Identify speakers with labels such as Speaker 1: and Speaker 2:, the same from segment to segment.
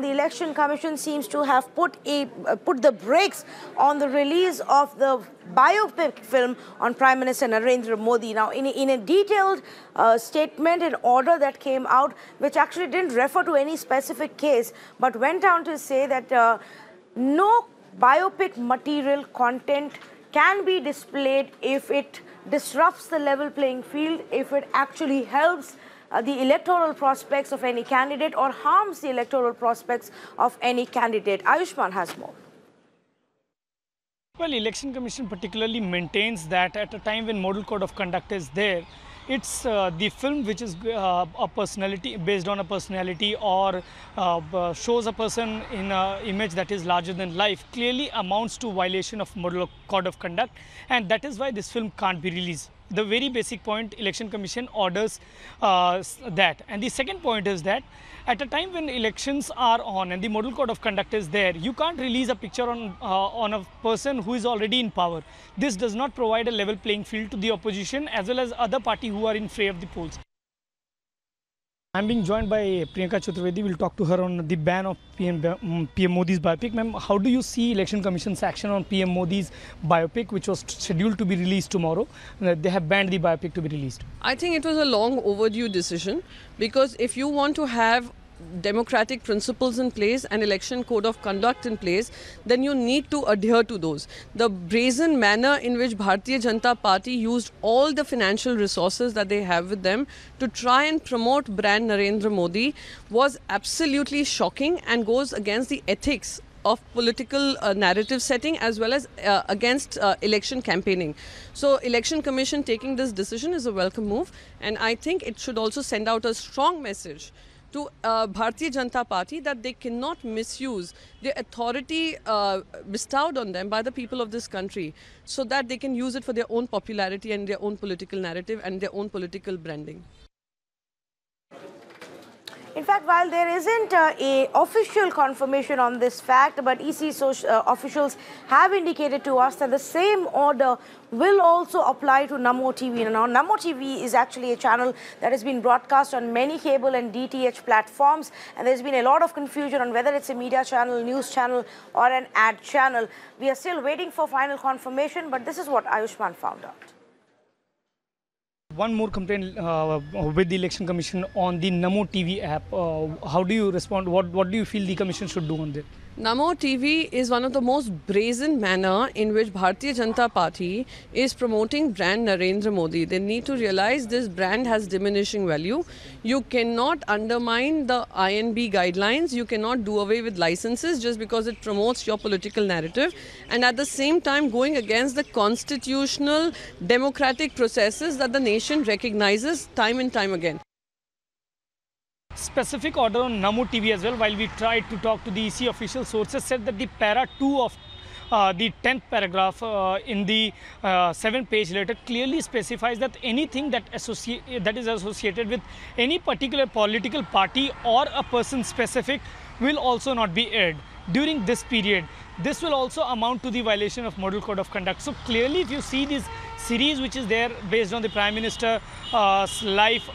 Speaker 1: the Election Commission seems to have put the brakes on the release of the biopic film on Prime Minister Narendra Modi. Now, in a detailed statement and order that came out, which actually didn't refer to any specific case, but went on to say that no biopic material content can be displayed if it disrupts the level playing field, if it actually helps the electoral prospects of any candidate or harms the electoral prospects of any candidate. Ayushman has more.
Speaker 2: Well, Election Commission particularly maintains that at a time when model code of conduct is there, it's the film which is a personality, based on a personality, or shows a person in an image that is larger than life, clearly amounts to violation of model code of conduct, and that is why this film can't be released. The very basic point, Election Commission orders that. And the second point is that at a time when elections are on and the model code of conduct is there, you can't release a picture on a person who is already in power. This does not provide a level playing field to the opposition as well as other party who are in fray of the polls. I'm being joined by Priyanka Chaturvedi. We'll talk to her on the ban of PM Modi's biopic. Ma'am, how do you see Election Commission's action on PM Modi's biopic, which was scheduled to be released tomorrow? They have banned the biopic to be released.
Speaker 3: I think it was a long overdue decision, because if you want to have democratic principles in place and election code of conduct in place, then you need to adhere to those. The brazen manner in which Bharatiya Janata Party used all the financial resources that they have with them to try and promote brand Narendra Modi was absolutely shocking and goes against the ethics of political narrative setting as well as against election campaigning. So Election Commission taking this decision is a welcome move, and I think it should also send out a strong message to Bharatiya Janata Party that they cannot misuse the authority bestowed on them by the people of this country, so that they can use it for their own popularity and their own political narrative and their own political branding.
Speaker 1: In fact, while there isn't a official confirmation on this fact, but EC officials have indicated to us that the same order will also apply to Namo TV. Now, Namo TV is actually a channel that has been broadcast on many cable and DTH platforms, and there's been a lot of confusion on whether it's a media channel, news channel, or an ad channel. We are still waiting for final confirmation, but this is what Ayushman found out.
Speaker 2: One more complaint with the Election Commission on the Namo TV app. How do you respond? What do you feel the Commission should do on that?
Speaker 3: Namo TV is one of the most brazen manner in which Bharatiya Janata Party is promoting brand Narendra Modi. They need to realize this brand has diminishing value. You cannot undermine the INB guidelines. You cannot do away with licenses just because it promotes your political narrative. And at the same time going against the constitutional democratic processes that the nation recognizes time and time again.
Speaker 2: Specific order on Namo TV as well, while we tried to talk to the EC official sources, said that the para 2 of the 10th paragraph in the 7-page letter clearly specifies that anything that is associated with any particular political party or a person specific will also not be aired during this period. This will also amount to the violation of Model Code of Conduct. So clearly, if you see this series which is there based on the Prime Minister's life,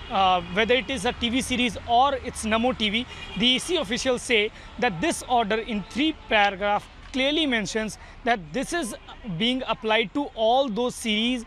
Speaker 2: whether it is a TV series or it's Namo TV, the EC officials say that this order in 3 paragraphs clearly mentions that this is being applied to all those series